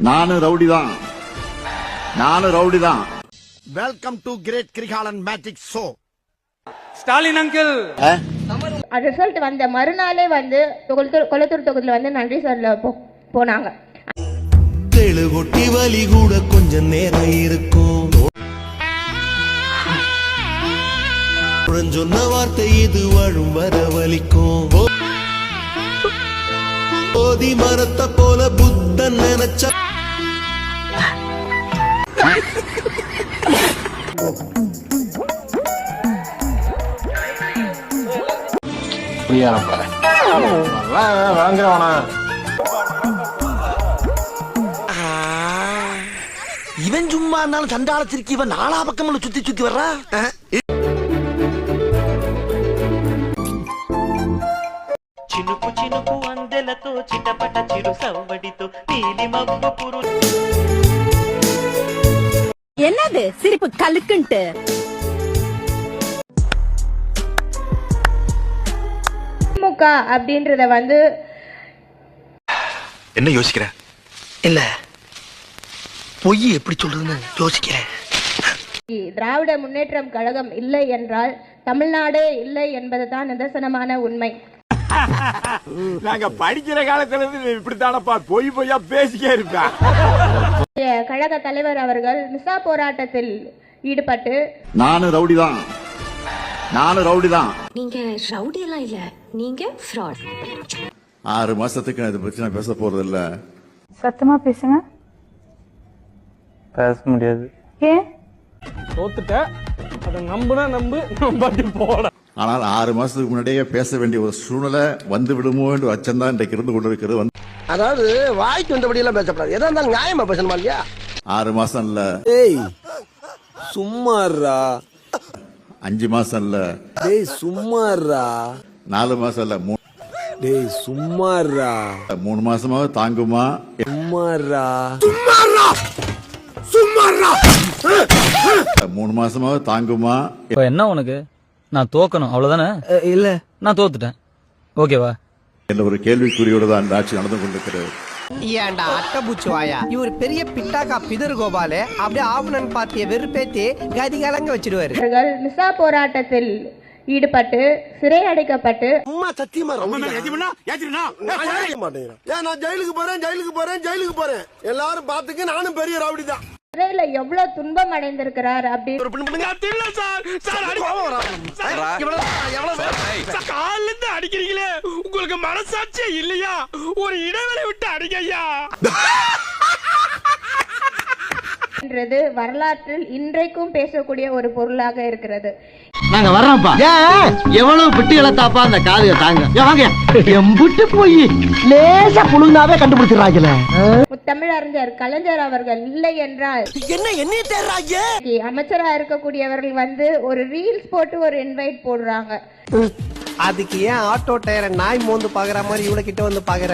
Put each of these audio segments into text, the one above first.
நானும் ரவுடி தான். Welcome to great Kirikalan magic show. Stalin uncle result வந்த மறுநாளே வந்து கொளத்தூர் தொகுதியில் வந்து நன்றி சொல்ல போனாங்க. தெளுகொட்டி வலி கூட கொஞ்சம் நேரம் இருக்கும். சொன்ன வார்த்தை இது வாழும் வர வலிக்கும். போதி மரத்தை போல புத்தன் நினைச்ச இவன் சும்மா இருந்தாலும் சண்டாளத்திற்கு இவன் நாலா பக்கம் சுத்தி வர்றா. చినుకు చినుకు అందెలతో చిటపట చిరు సవ్వడితో నీలి మబ్బు పురు. என்னது சிரிப்பு கலுக்குன்ட்டு? திமுக அப்படின்றத வந்து என்ன யோசிக்கிற? இல்ல பொய் எப்படி சொல்றதுன்னு யோசிக்கிறேன். திராவிட முன்னேற்றம் கழகம் இல்லை என்றால் தமிழ்நாடே இல்லை என்பதுதான் நிதர்சனமான உண்மை. நாங்க படிக்கிற காலத்துல இருந்து இப்படித்தானப்பா பொய்யா பேசிக்கே இருப்பேன். கழக தலைவர் அவர்கள் மிசா போராட்டத்தில் ஈடுபட்டு நானும் ரவுடி தான். நீங்க ரவுடி எல்லாம் இல்ல, நீங்க ஃப்ராட். 6 மாசத்துக்கு இதை பத்தி நான் பேச போறது இல்ல. சத்தமா பேசுங்க. பேச முடியாது. ஏன்? தோத்துட்ட அதை நம்பாட்டி போட. ஆனால் 6 மாசத்துக்கு முன்னாடியே பேச வேண்டிய ஒரு சூழ்நிலை வந்து விடுமோ என்று அச்சம்தான் இன்றைக்கு இருந்து கொண்டிருக்கிறது. அதாவது வாய்க்கு வந்தபடி எல்லாம் பேசப்படாது. எதா இருந்தாலும் நியாயமா பேசணுமா இல்லையா? 6 மாசம் இல்ல. ஏய் சும்மாறா. 5 மாசம் இல்ல. டேய் சும்மாறா. 4 மாசம் இல்ல. டேய் சும்மாறா. 3 மாசமாவது தாங்குமா? சும்மாறா. 3 மாசமாவது தாங்குமா? இப்ப என்ன உனக்கு? நான் தோக்கணும் அவ்வளவுதானே? இல்ல நான் தோத்துட்டேன். ஓகேவா? என்ற ஒரு கேள்விக்குறியோடு தான் இந்த ஆட்சி நடந்து கொண்டிருக்கிறது. ஏண்டா அட்டபூச்சி வாயா, இவர் பெரிய பிட்டாக்கா பிதர் கோபாலு அப்படியே ஆவணன் பார்ட்டிய வெறுப்பேத்தி கதிகலங்க வச்சிருவாரு. அவர்கள் மிசா போராட்டத்தில் ஈடுபட்டு சிறை அடைக்கப்பட்டு சத்தியமா நான் ஜெயிலுக்கு போறேன் எல்லாரும் பாத்துக்க. நானும் பெரிய ரவுடி தான். சிறையில எவ்வளவு துன்பம் அடைந்திருக்கிறார் அப்படின்னு அடிக்கிறீங்களே, உங்களுக்கு மனசாட்சியே இல்லையா? ஒரு இடைவெளி விட்டு அடிக்கையா. வரலாற்றில் இன்றைக்கும் பேசக்கூடிய ஒரு பொருளாக இருக்கிறது. நாங்க வர்றோம்ப்பா. எவ்வளவு பிட்டு இழத்தாப்பா அந்த காதுக தாங்க. வாங்க எம்புட்டு போய் லேசா புழுந்தாவே கண்டுபிடிச்சிடறாங்களே. முத்தமிழ் அறிஞர் கலைஞர் அவர்கள் இல்லை என்றால் என்ன தேர்றாங்க? அமைச்சரா இருக்கக்கூடியவர்கள் வந்து ஒரு ரீல்ஸ் போட்டு ஒரு இன்வைட் போடுறாங்க. அதுக்கு ஏன் ஆட்டோ டயரை நாய் மோந்து பாக்குற மாதிரி இவ்வளவு கிட்ட வந்து பாக்குற?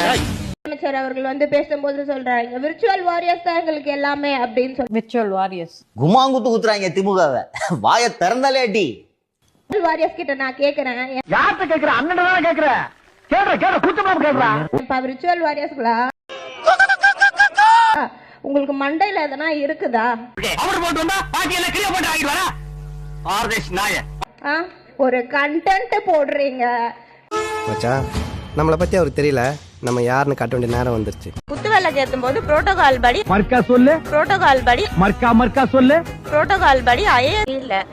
அமைச்சர் அவர்கள் வந்து பேசும்போது சொல்றாங்க விர்ச்சுவல் வாரியர்ஸ் தான் எங்களுக்கு எல்லாமே அப்படின்னு சொல்லி. விர்ச்சுவல் வாரியர்ஸ் குமாங்குத்து குத்துறாங்க திமுகவை. வாயை திறந்தாலே அடி. வாரியர்ஸ் கிட்ட நான் கேக்குறேன், யார்கிட்ட கேக்குற? அண்ணன் தானே கேக்குற. கேக்குற கூச்சமா கேக்குறா. இப்ப விர்ச்சுவல் வாரியர்ஸ்களா உங்களுக்கு மண்டையில எதனா இருக்குதா? அவர் போட்டு வந்தா பாட்டியெல்லாம் கிளியர் பண்ணி ஆகிட்டு வரா. ஆர்தேஷ் நாய ஒரு கண்டென்ட் போடுறீங்க. மச்சான் நம்மளை பத்தி அவருக்கு தெரியல, நம்ம யாருன்னு காட்ட வேண்டிய நேரம் வந்துருச்சு. குத்துவிளக்கு ஏத்தும் போது புரோட்டோகால் படி மர்க்கா சொல்லு. புரோட்டோகால் படி மர்க்கா சொல்லு. புரோட்டோகால் படி இல்ல.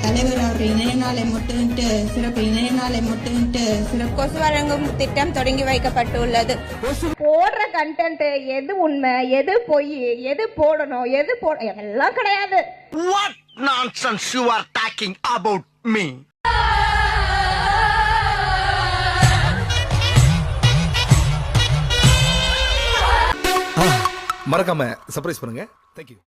தலைவர் அவர்கள் இணைய நாளை முன்னிட்டு சிறப்பு கொசு வழங்கும் திட்டம் தொடங்கி வைக்கப்பட்டுள்ளது. போடுற கண்டென்ட் எது உண்மை, எது பொய், எது போடணும், எது எல்லாம் கிடையாது. What nonsense you are talking about me? மறக்காம சர்ப்ரைஸ் பண்ணுங்க. Thank you.